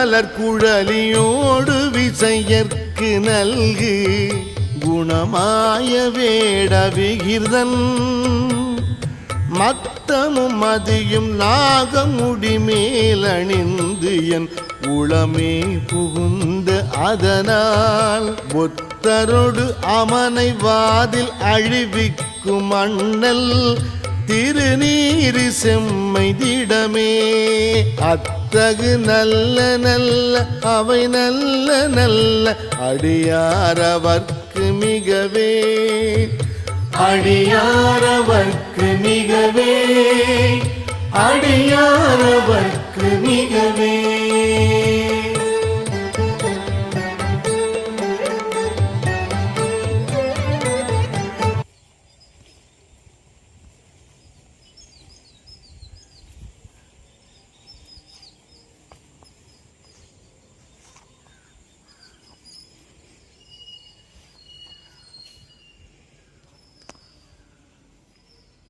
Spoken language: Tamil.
மலர் குழலியோடு விசையற்கு நல்கு குணமாய வேட விகிர்தன் மத்தமும் மதியும் நாகமுடி மேலணிந்து என் உளமே புகுந்த அதனால் புத்தரோடு அமனை வாதில் அழிவிக்கும் அண்ணல் திருநீரி செம்மை திடமே அத்தகு நல்ல நல்ல அவை நல்ல நல்ல அடியாரவர்க்கு மிகவே அடியாரவர்க்கு மிகவே அடியாரவர்க்கு மிகவே